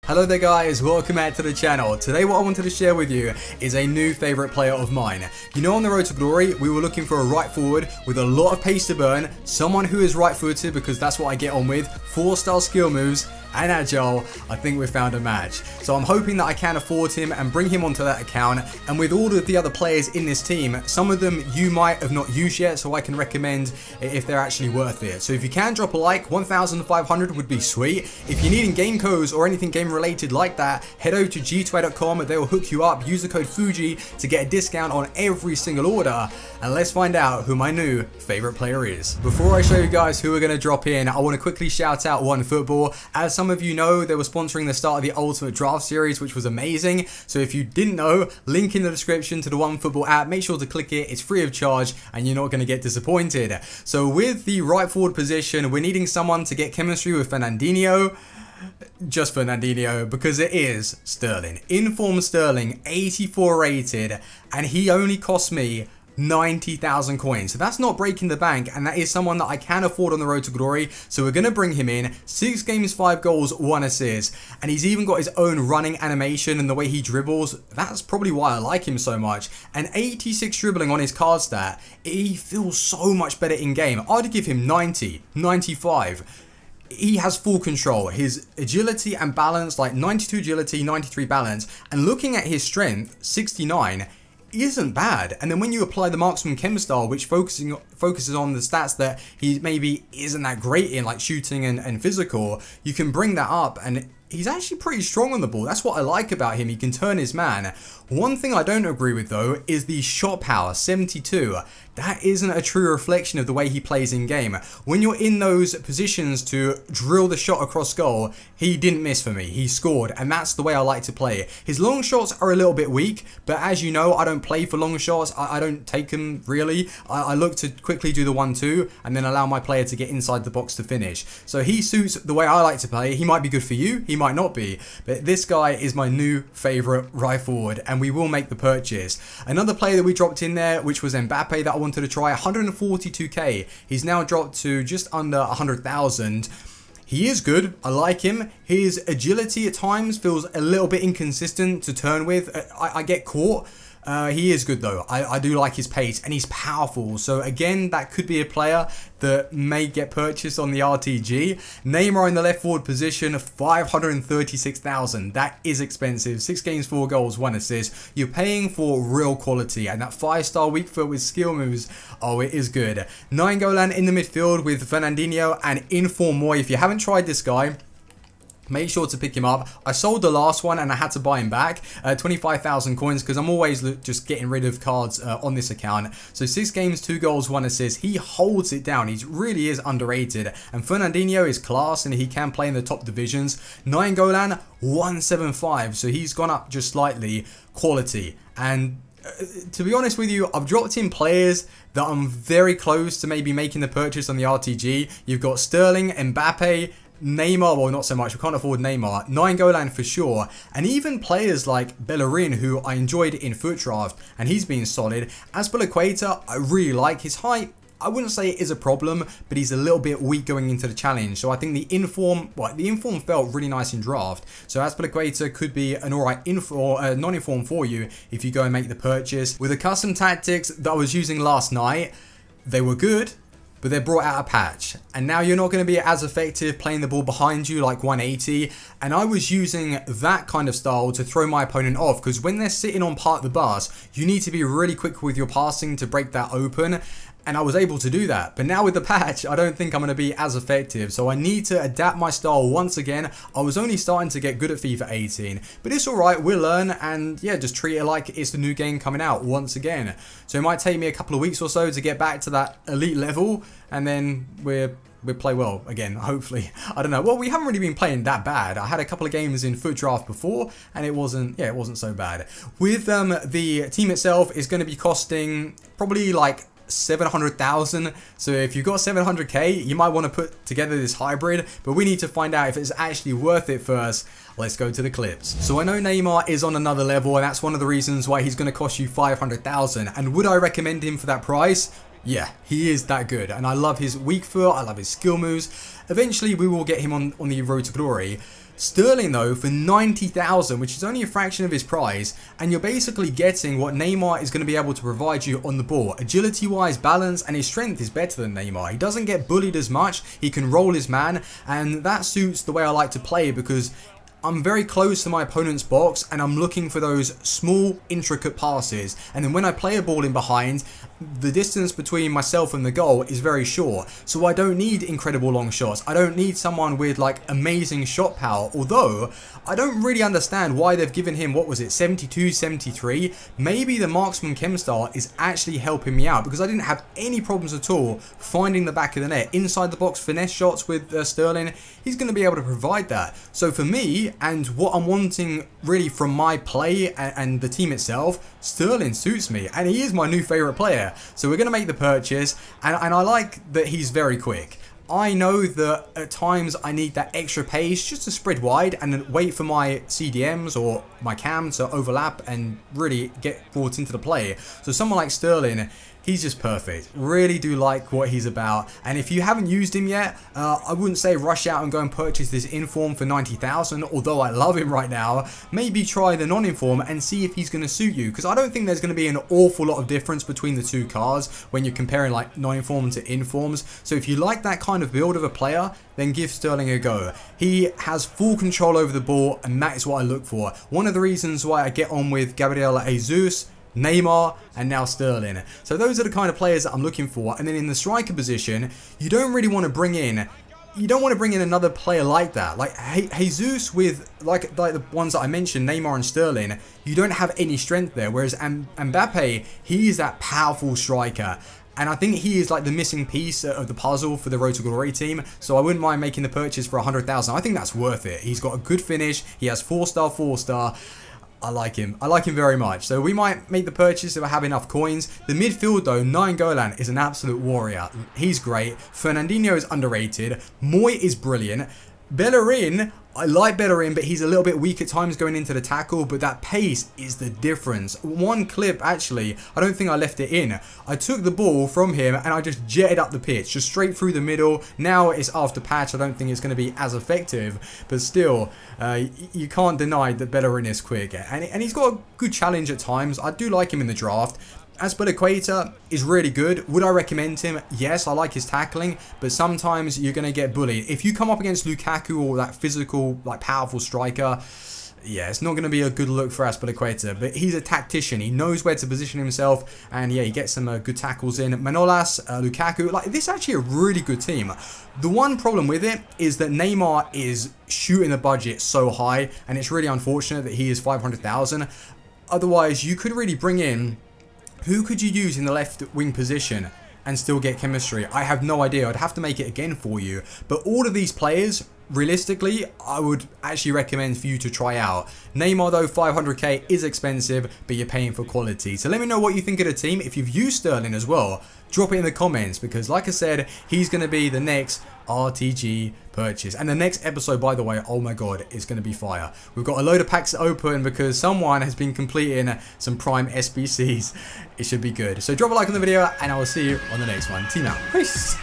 Hello there guys, welcome back to the channel. Today what I wanted to share with you is a new favourite player of mine. You know, on the road to glory, we were looking for a right forward with a lot of pace to burn, someone who is right footed because that's what I get on with, 4-star skill moves, and agile. I think we found a match. So I'm hoping that I can afford him and bring him onto that account. And with all of the other players in this team, some of them you might have not used yet, so I can recommend if they're actually worth it. So if you can drop a like, 1,500 would be sweet. If you're needing game codes or anything game related like that, head over to g2a.com. They will hook you up. Use the code Fuji to get a discount on every single order. And let's find out who my new favorite player is. Before I show you guys who we're going to drop in, I want to quickly shout out OneFootball. As some of you know, they were sponsoring the start of the Ultimate Draft series, which was amazing. So if you didn't know, link in the description to the OneFootball app. Make sure to click it. It's free of charge and you're not going to get disappointed. So with the right forward position, we're needing someone to get chemistry with Fernandinho. Just Fernandinho, because it is Sterling. Inform Sterling, 84 rated, and he only cost me 90,000 coins. So that's not breaking the bank, and that is someone that I can afford on the road to glory. So we're going to bring him in. 6 games, 5 goals, 1 assist, and he's even got his own running animation and the way he dribbles. That's probably why I like him so much. And 86 dribbling on his card stat. He feels so much better in game. I'd give him 90, 95. He has full control. His agility and balance, like 92 agility, 93 balance, and looking at his strength, 69, isn't bad. And then when you apply the marksman chem style, which focuses on the stats that he maybe isn't that great in, like shooting and physical, you can bring that up, and he's actually pretty strong on the ball. That's what I like about him. He can turn his man. One thing I don't agree with though is the shot power, 72. That isn't a true reflection of the way he plays in game. When you're in those positions to drill the shot across goal, he didn't miss for me. He scored, and that's the way I like to play. His long shots are a little bit weak, but as you know, I don't play for long shots. I don't take them really. I look to quickly do the 1-2 and then allow my player to get inside the box to finish. So he suits the way I like to play. He might be good for you, he might not be, but this guy is my new favorite right forward, and we will make the purchase. Another player that we dropped in there, which was Mbappe, that I wanted to try, 142k. He's now dropped to just under 100,000. He is good. I like him. His agility at times feels a little bit inconsistent to turn with. I get caught. He is good though. I do like his pace, and he's powerful. So again, that could be a player that may get purchased on the RTG. Neymar in the left forward position, 536,000. That is expensive. 6 games, 4 goals, 1 assist. You're paying for real quality, and that 5-star weak foot with skill moves, oh, it is good. 9 Golan in the midfield with Fernandinho and Inform Moy. If you haven't tried this guy, make sure to pick him up. I sold the last one and I had to buy him back. 25,000 coins because I'm always just getting rid of cards on this account. So 6 games, 2 goals, 1 assist. He holds it down. He really is underrated. And Fernandinho is class and he can play in the top divisions. 9 Golan, 175. So he's gone up just slightly. Quality. And to be honest with you, I've dropped in players that I'm very close to maybe making the purchase on the RTG. You've got Sterling, Mbappe, Neymar, well not so much, we can't afford Neymar, 9 Golan for sure, and even players like Bellerin, who I enjoyed in Foot Draft, and he's been solid. Azpilicueta, I really like his height. I wouldn't say it is a problem, but he's a little bit weak going into the challenge. So I think the inform felt really nice in draft. So Azpilicueta could be an alright non-inform for you if you go and make the purchase. With the custom tactics that I was using last night, they were good, but they brought out a patch, and now you're not going to be as effective playing the ball behind you like 180, and I was using that kind of style to throw my opponent off, because when they're sitting on part of the bus, you need to be really quick with your passing to break that open, and I was able to do that. But now with the patch, I don't think I'm going to be as effective, so I need to adapt my style once again. I was only starting to get good at FIFA 18, but it's alright, we'll learn, and yeah, just treat it like it's the new game coming out once again. So it might take me a couple of weeks or so to get back to that elite level, and then we'll play well again, hopefully. I don't know. Well, we haven't really been playing that bad. I had a couple of games in Foot Draft before, and it wasn't so bad. With the team itself is going to be costing probably like 700,000. So if you've got 700k, you might want to put together this hybrid, but we need to find out if it's actually worth it first. Let's go to the clips. So I know Neymar is on another level, and that's one of the reasons why he's going to cost you 500,000. And would I recommend him for that price? Yeah, he is that good, and I love his weak foot, I love his skill moves. Eventually we will get him on the road to glory. Sterling though for 90,000, which is only a fraction of his price, and you're basically getting what Neymar is going to be able to provide you on the ball. Agility wise, balance, and his strength is better than Neymar. He doesn't get bullied as much, he can roll his man, and that suits the way I like to play because I'm very close to my opponent's box and I'm looking for those small intricate passes, and then when I play a ball in behind, the distance between myself and the goal is very short, so I don't need incredible long shots. I don't need someone with like amazing shot power, although I don't really understand why they've given him, what was it, 72, 73. Maybe the marksman chem style is actually helping me out because I didn't have any problems at all finding the back of the net. Inside the box finesse shots with Sterling, he's going to be able to provide that. So for me, and what I'm wanting really from my play and the team itself, Sterling suits me, and he is my new favourite player. So we're going to make the purchase, and I like that he's very quick. I know that at times I need that extra pace just to spread wide and then wait for my CDMs or my cam to overlap and really get brought into the play. So someone like Sterling, he's just perfect. Really do like what he's about. And if you haven't used him yet, I wouldn't say rush out and go and purchase this inform for 90,000, although I love him right now. Maybe try the non-inform and see if he's going to suit you, because I don't think there's going to be an awful lot of difference between the two cars when you're comparing like non-inform to informs. So if you like that kind of build of a player, then give Sterling a go. He has full control over the ball, and that is what I look for. One of the reasons why I get on with Gabriel Jesus, Neymar, and now Sterling. So those are the kind of players that I'm looking for. And then in the striker position, you don't really want to bring in, another player like that. Like Jesus with like the ones that I mentioned, Neymar and Sterling, you don't have any strength there. Whereas Mbappe, he's that powerful striker. And I think he is like the missing piece of the puzzle for the Road to Glory team. So I wouldn't mind making the purchase for 100,000. I think that's worth it. He's got a good finish. He has 4-star, 4-star. I like him. I like him very much. So we might make the purchase if I have enough coins. The midfield though, Nainggolan is an absolute warrior. He's great. Fernandinho is underrated. Moy is brilliant. Bellerin, I like Bellerin, but he's a little bit weak at times going into the tackle, but that pace is the difference. One clip, actually, I don't think I left it in. I took the ball from him and I just jetted up the pitch, just straight through the middle. Now it's after patch, I don't think it's going to be as effective, but still, you can't deny that Bellerin is quick. And he's got a good challenge at times. I do like him in the draft. Azpilicueta is really good. Would I recommend him? Yes, I like his tackling, but sometimes you're going to get bullied. If you come up against Lukaku or that physical, like powerful striker, yeah, it's not going to be a good look for Azpilicueta, but he's a tactician. He knows where to position himself, and yeah, he gets some good tackles in. Manolas, Lukaku, like this is actually a really good team. The one problem with it is that Neymar is shooting the budget so high, and it's really unfortunate that he is 500,000. Otherwise, you could really bring in, who could you use in the left wing position and still get chemistry? I have no idea. I'd have to make it again for you. But all of these players, realistically, I would actually recommend for you to try out. Neymar though, 500k is expensive, but you're paying for quality. So let me know what you think of the team. If you've used Sterling as well, drop it in the comments, because like I said, he's going to be the next RTG purchase. And the next episode, by the way, oh my god, is going to be fire. We've got a load of packs to open because someone has been completing some prime SBCs. It should be good. So drop a like on the video and I will see you on the next one. Team out. Peace.